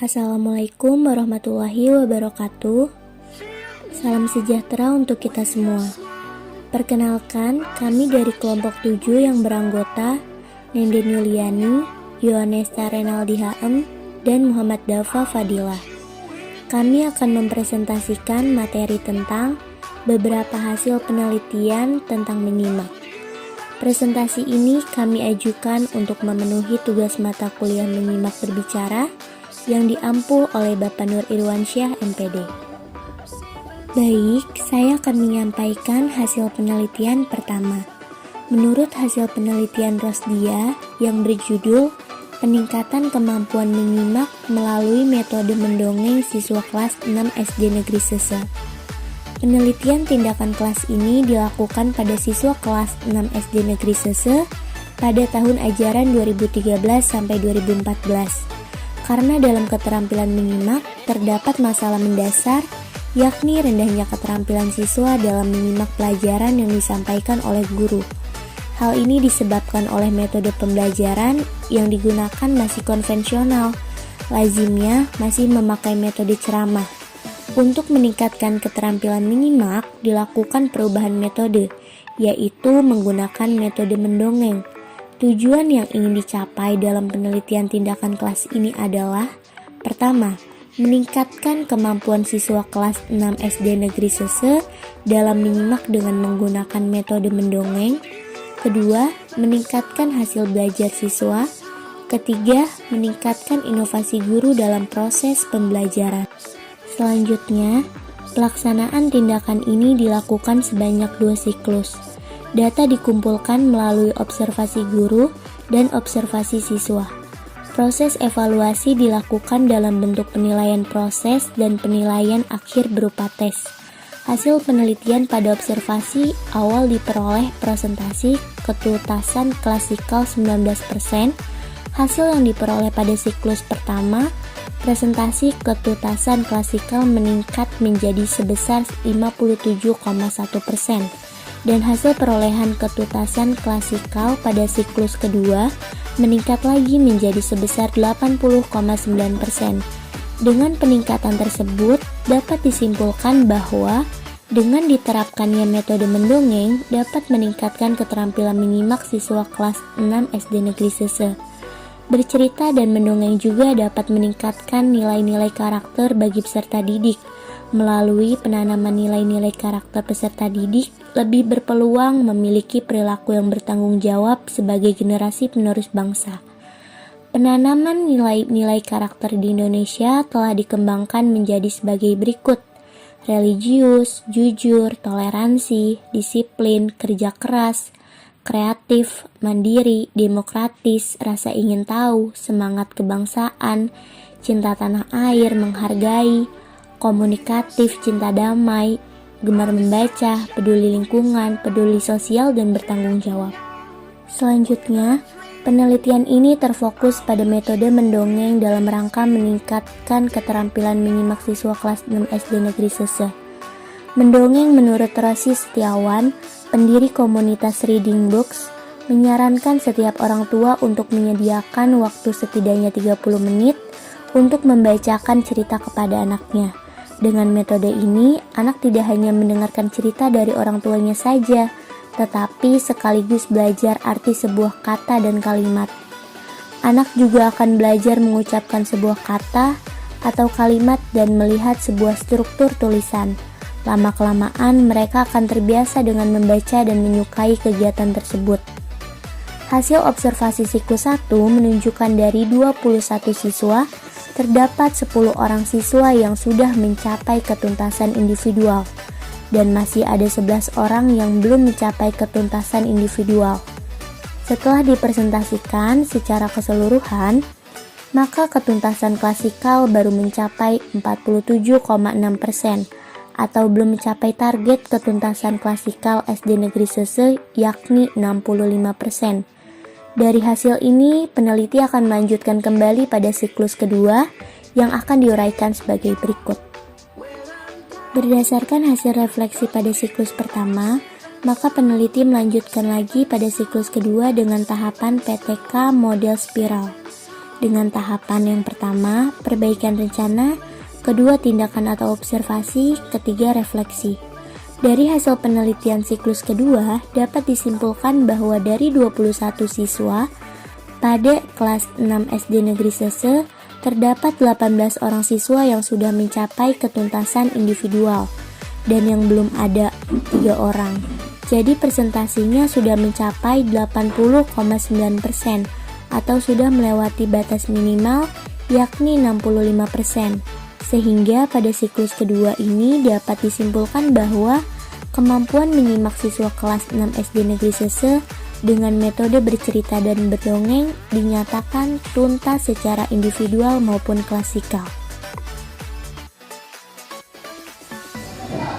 Assalamualaikum warahmatullahi wabarakatuh. Salam sejahtera untuk kita semua. Perkenalkan, kami dari kelompok 7 yang beranggota Nenden Yuliani, Yohanesta Renaldi HM, dan Muhammad Dafa Fadilah. Kami akan mempresentasikan materi tentang beberapa hasil penelitian tentang menyimak. Presentasi ini kami ajukan untuk memenuhi tugas mata kuliah menyimak berbicara yang diampu oleh Bapak Nur Irwansyah MPD. Baik, saya akan menyampaikan hasil penelitian pertama. Menurut hasil penelitian Rosdia yang berjudul Peningkatan Kemampuan Menyimak Melalui Metode Mendongeng Siswa Kelas 6 SD Negeri Sese. Penelitian tindakan kelas ini dilakukan pada siswa kelas 6 SD Negeri Sese pada tahun ajaran 2013 sampai 2014. Karena dalam keterampilan menyimak terdapat masalah mendasar, yakni rendahnya keterampilan siswa dalam menyimak pelajaran yang disampaikan oleh guru. Hal ini disebabkan oleh metode pembelajaran yang digunakan masih konvensional, lazimnya masih memakai metode ceramah. Untuk meningkatkan keterampilan menyimak, dilakukan perubahan metode, yaitu menggunakan metode mendongeng. Tujuan yang ingin dicapai dalam penelitian tindakan kelas ini adalah: pertama, meningkatkan kemampuan siswa kelas 6 SD Negeri Sese dalam menyimak dengan menggunakan metode mendongeng. Kedua, meningkatkan hasil belajar siswa. Ketiga, meningkatkan inovasi guru dalam proses pembelajaran. Selanjutnya, pelaksanaan tindakan ini dilakukan sebanyak 2 siklus. Data dikumpulkan melalui observasi guru dan observasi siswa. Proses evaluasi dilakukan dalam bentuk penilaian proses dan penilaian akhir berupa tes. Hasil penelitian pada observasi awal diperoleh presentasi ketuntasan klasikal 19%. Hasil yang diperoleh pada siklus pertama, presentasi ketuntasan klasikal meningkat menjadi sebesar 57,1%. Dan hasil perolehan ketuntasan klasikal pada siklus kedua meningkat lagi menjadi sebesar 80,9%. Dengan peningkatan tersebut, dapat disimpulkan bahwa dengan diterapkannya metode mendongeng dapat meningkatkan keterampilan menyimak siswa kelas 6 SD Negeri Sese. Bercerita dan mendongeng juga dapat meningkatkan nilai-nilai karakter bagi peserta didik. Melalui penanaman nilai-nilai karakter peserta didik, lebih berpeluang memiliki perilaku yang bertanggung jawab sebagai generasi penerus bangsa. Penanaman nilai-nilai karakter di Indonesia telah dikembangkan menjadi sebagai berikut: religius, jujur, toleransi, disiplin, kerja keras, kreatif, mandiri, demokratis, rasa ingin tahu, semangat kebangsaan, cinta tanah air, menghargai, komunikatif, cinta damai, gemar membaca, peduli lingkungan, peduli sosial, dan bertanggung jawab. Selanjutnya, penelitian ini terfokus pada metode mendongeng dalam rangka meningkatkan keterampilan menyimak siswa kelas 6 SD Negeri Sese. Mendongeng menurut Rosi Setiawan, pendiri komunitas Reading Books, menyarankan setiap orang tua untuk menyediakan waktu setidaknya 30 menit untuk membacakan cerita kepada anaknya. Dengan metode ini, anak tidak hanya mendengarkan cerita dari orang tuanya saja, tetapi sekaligus belajar arti sebuah kata dan kalimat. Anak juga akan belajar mengucapkan sebuah kata atau kalimat dan melihat sebuah struktur tulisan. Lama-kelamaan, mereka akan terbiasa dengan membaca dan menyukai kegiatan tersebut. Hasil observasi siklus 1 menunjukkan dari 21 siswa, terdapat 10 orang siswa yang sudah mencapai ketuntasan individual, dan masih ada 11 orang yang belum mencapai ketuntasan individual. Setelah dipresentasikan secara keseluruhan, maka ketuntasan klasikal baru mencapai 47,6%, atau belum mencapai target ketuntasan klasikal SD Negeri Sese, yakni 65%. Dari hasil ini, peneliti akan melanjutkan kembali pada siklus kedua yang akan diuraikan sebagai berikut. Berdasarkan hasil refleksi pada siklus pertama, maka peneliti melanjutkan lagi pada siklus kedua dengan tahapan PTK model spiral. dengan tahapan yang pertama, perbaikan rencana, kedua, tindakan atau observasi, ketiga, refleksi. Dari hasil penelitian siklus kedua, dapat disimpulkan bahwa dari 21 siswa pada kelas 6 SD Negeri Sese, terdapat 18 orang siswa yang sudah mencapai ketuntasan individual dan yang belum ada 3 orang. Jadi presentasinya sudah mencapai 80,9% atau sudah melewati batas minimal yakni 65%. Sehingga pada siklus kedua ini dapat disimpulkan bahwa kemampuan menyimak siswa kelas 6 SD Negeri Sese dengan metode bercerita dan berdongeng dinyatakan tuntas secara individual maupun klasikal.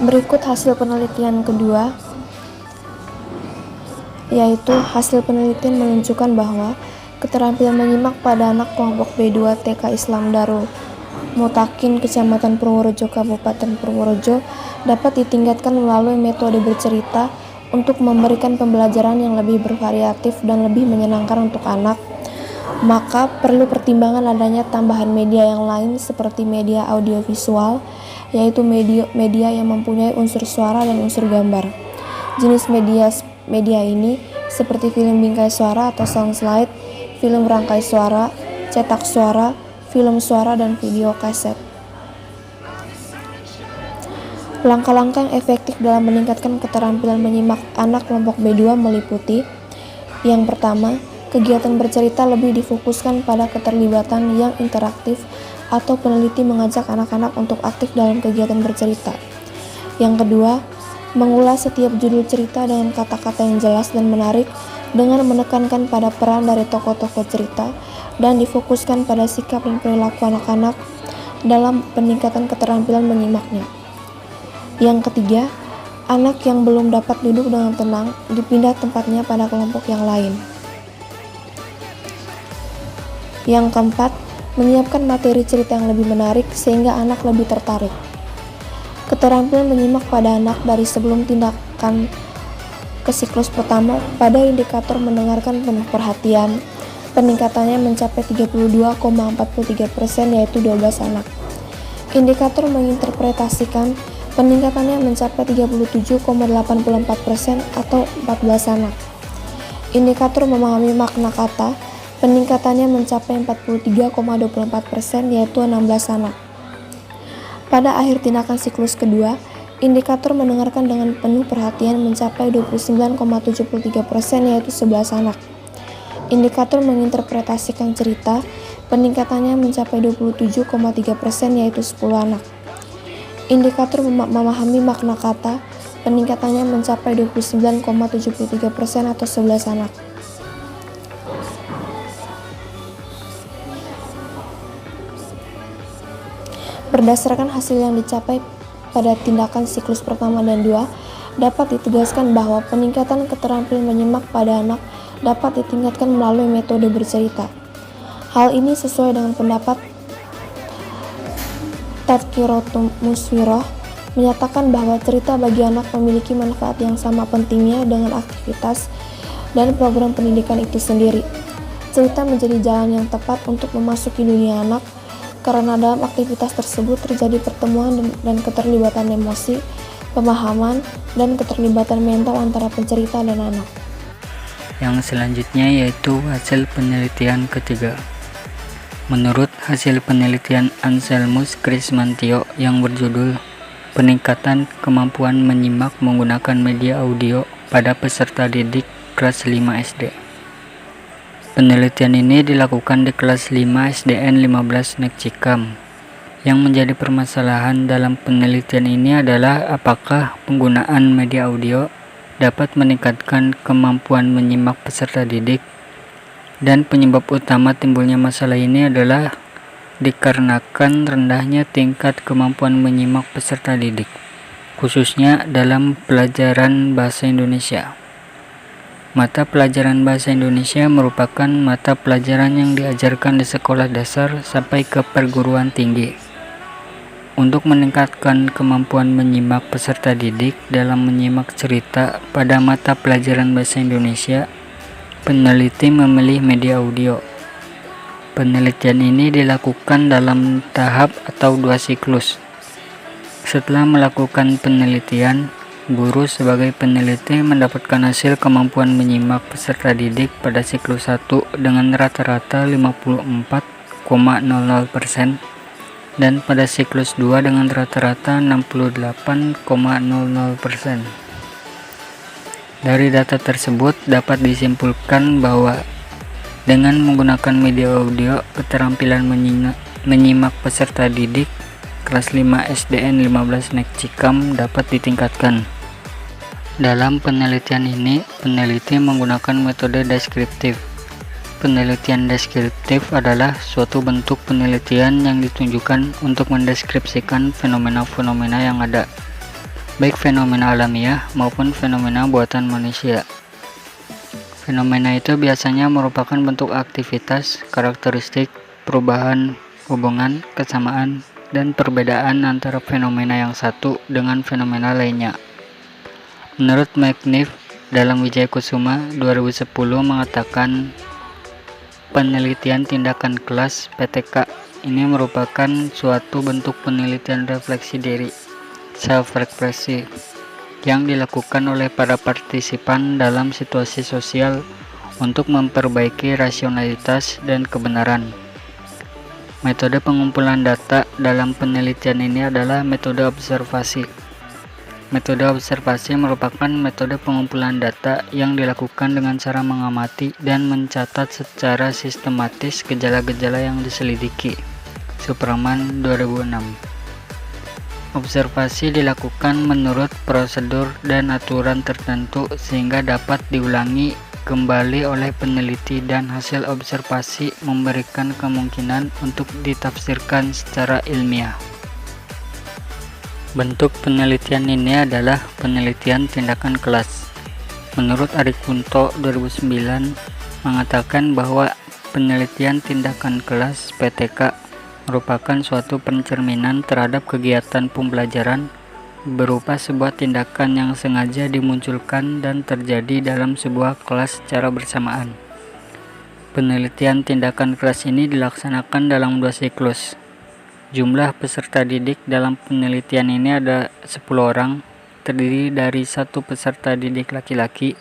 Berikut hasil penelitian kedua, yaitu hasil penelitian menunjukkan bahwa keterampilan menyimak pada anak kelompok B2 TK Islam Darul Mutakin Kecamatan Purworejo Kabupaten Purworejo dapat ditingkatkan melalui metode bercerita untuk memberikan pembelajaran yang lebih bervariatif dan lebih menyenangkan untuk anak. Maka perlu pertimbangan adanya tambahan media yang lain seperti media audiovisual, yaitu media yang mempunyai unsur suara dan unsur gambar. Jenis media ini seperti film bingkai suara atau sound slide, film rangkai suara, cetak suara, film suara, dan video kaset. Langkah-langkah yang efektif dalam meningkatkan keterampilan menyimak anak kelompok B2 meliputi: yang pertama, kegiatan bercerita lebih difokuskan pada keterlibatan yang interaktif atau peneliti mengajak anak-anak untuk aktif dalam kegiatan bercerita. Yang kedua, mengulas setiap judul cerita dengan kata-kata yang jelas dan menarik dengan menekankan pada peran dari tokoh-tokoh cerita dan difokuskan pada sikap dan perilaku anak-anak dalam peningkatan keterampilan menyimaknya. Yang ketiga, anak yang belum dapat duduk dengan tenang dipindah tempatnya pada kelompok yang lain. Yang keempat, menyiapkan materi cerita yang lebih menarik sehingga anak lebih tertarik. Keterampilan menyimak pada anak dari sebelum tindakan ke siklus pertama pada indikator mendengarkan penuh perhatian, peningkatannya mencapai 32,43% yaitu 12 anak. Indikator menginterpretasikan, peningkatannya mencapai 37,84% atau 14 anak. Indikator memahami makna kata, peningkatannya mencapai 43,24% yaitu 16 anak. Pada akhir tindakan siklus kedua, indikator mendengarkan dengan penuh perhatian mencapai 29,73% yaitu 11 anak. Indikator menginterpretasikan cerita, peningkatannya mencapai 27,3% yaitu 10 anak. Indikator memahami makna kata, peningkatannya mencapai 29,73% atau 11 anak. Berdasarkan hasil yang dicapai pada tindakan siklus pertama dan 2, dapat ditegaskan bahwa peningkatan keterampilan menyimak pada anak dapat ditingkatkan melalui metode bercerita. Hal ini sesuai dengan pendapat Tadkiratul Muswiroh menyatakan bahwa cerita bagi anak memiliki manfaat yang sama pentingnya dengan aktivitas dan program pendidikan itu sendiri. Cerita menjadi jalan yang tepat untuk memasuki dunia anak, karena dalam aktivitas tersebut terjadi pertemuan dan keterlibatan emosi, pemahaman, dan keterlibatan mental antara pencerita dan anak. Yang selanjutnya yaitu hasil penelitian ketiga. Menurut hasil penelitian Anselmus Krismantio yang berjudul Peningkatan Kemampuan Menyimak Menggunakan Media Audio pada Peserta Didik Kelas 5 SD. Penelitian ini dilakukan di kelas 5 SDN 15 Nekcikam. Yang menjadi permasalahan dalam penelitian ini adalah apakah penggunaan media audio dapat meningkatkan kemampuan menyimak peserta didik, dan penyebab utama timbulnya masalah ini adalah dikarenakan rendahnya tingkat kemampuan menyimak peserta didik, khususnya dalam pelajaran bahasa Indonesia. Mata pelajaran bahasa Indonesia merupakan mata pelajaran yang diajarkan di sekolah dasar sampai ke perguruan tinggi. Untuk meningkatkan kemampuan menyimak peserta didik dalam menyimak cerita pada mata pelajaran bahasa Indonesia, peneliti memilih media audio. Penelitian ini dilakukan dalam tahap atau 2 siklus. Setelah melakukan penelitian, guru sebagai peneliti mendapatkan hasil kemampuan menyimak peserta didik pada siklus 1 dengan rata-rata 54,00% dan pada siklus 2 dengan rata-rata 68,00%. Dari data tersebut dapat disimpulkan bahwa dengan menggunakan media audio, keterampilan menyimak peserta didik kelas 5 SDN 15 Nek Cikam dapat ditingkatkan. Dalam penelitian ini, peneliti menggunakan metode deskriptif. Penelitian deskriptif adalah suatu bentuk penelitian yang ditunjukkan untuk mendeskripsikan fenomena-fenomena yang ada, baik fenomena alamiah maupun fenomena buatan manusia. Fenomena itu biasanya merupakan bentuk aktivitas, karakteristik, perubahan, hubungan, kesamaan, dan perbedaan antara fenomena yang satu dengan fenomena lainnya. Menurut McNiff dalam Wijayakusuma 2010 mengatakan penelitian tindakan kelas PTK ini merupakan suatu bentuk penelitian refleksi diri, self-represi, yang dilakukan oleh para partisipan dalam situasi sosial untuk memperbaiki rasionalitas dan kebenaran. Metode pengumpulan data dalam penelitian ini adalah metode observasi. Metode observasi merupakan metode pengumpulan data yang dilakukan dengan cara mengamati dan mencatat secara sistematis gejala-gejala yang diselidiki. Supraman 2006. Observasi dilakukan menurut prosedur dan aturan tertentu sehingga dapat diulangi kembali oleh peneliti dan hasil observasi memberikan kemungkinan untuk ditafsirkan secara ilmiah. Bentuk penelitian ini adalah penelitian tindakan kelas. Menurut Ari Kunto 2009 mengatakan bahwa penelitian tindakan kelas PTK merupakan suatu pencerminan terhadap kegiatan pembelajaran berupa sebuah tindakan yang sengaja dimunculkan dan terjadi dalam sebuah kelas secara bersamaan. Penelitian tindakan kelas ini dilaksanakan dalam 2 siklus. Jumlah peserta didik dalam penelitian ini ada 10 orang, terdiri dari 1 peserta didik laki-laki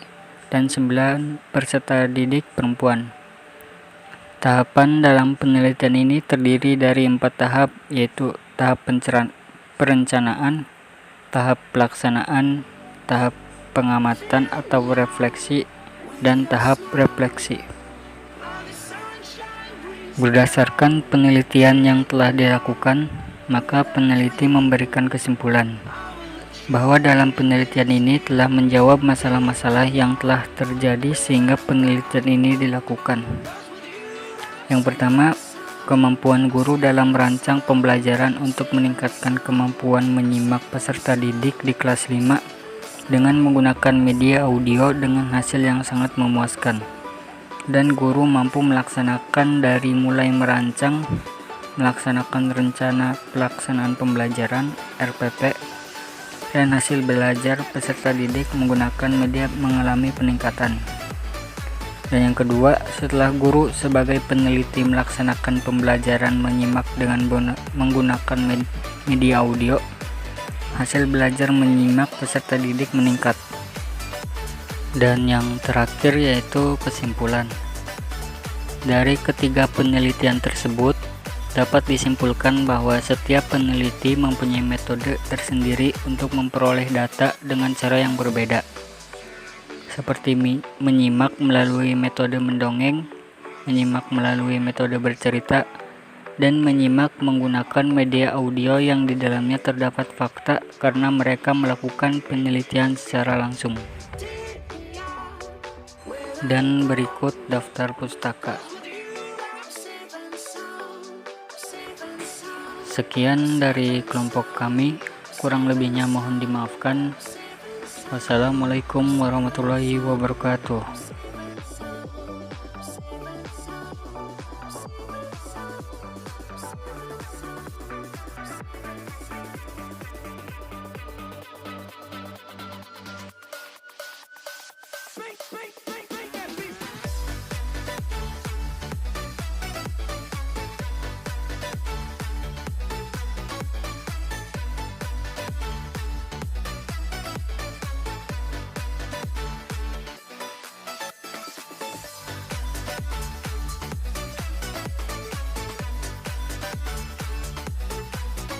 dan 9 peserta didik perempuan. Tahapan dalam penelitian ini terdiri dari 4 tahap, yaitu tahap perencanaan, tahap pelaksanaan, tahap pengamatan atau refleksi, dan tahap refleksi. Berdasarkan penelitian yang telah dilakukan, maka peneliti memberikan kesimpulan bahwa dalam penelitian ini telah menjawab masalah-masalah yang telah terjadi sehingga penelitian ini dilakukan. Yang pertama, kemampuan guru dalam merancang pembelajaran untuk meningkatkan kemampuan menyimak peserta didik di kelas 5 dengan menggunakan media audio dengan hasil yang sangat memuaskan. Dan guru mampu melaksanakan dari mulai merancang, melaksanakan rencana pelaksanaan pembelajaran RPP, dan hasil belajar peserta didik menggunakan media mengalami peningkatan. Dan yang kedua, setelah guru sebagai peneliti melaksanakan pembelajaran menyimak dengan menggunakan media audio, hasil belajar menyimak peserta didik meningkat. Dan yang terakhir yaitu kesimpulan. Dari ketiga penelitian tersebut, dapat disimpulkan bahwa setiap peneliti mempunyai metode tersendiri untuk memperoleh data dengan cara yang berbeda. Seperti menyimak melalui metode mendongeng, menyimak melalui metode bercerita, dan menyimak menggunakan media audio yang di dalamnya terdapat fakta karena mereka melakukan penelitian secara langsung. Dan berikut daftar pustaka. Sekian dari kelompok kami, kurang lebihnya mohon dimaafkan. Wassalamualaikum warahmatullahi wabarakatuh.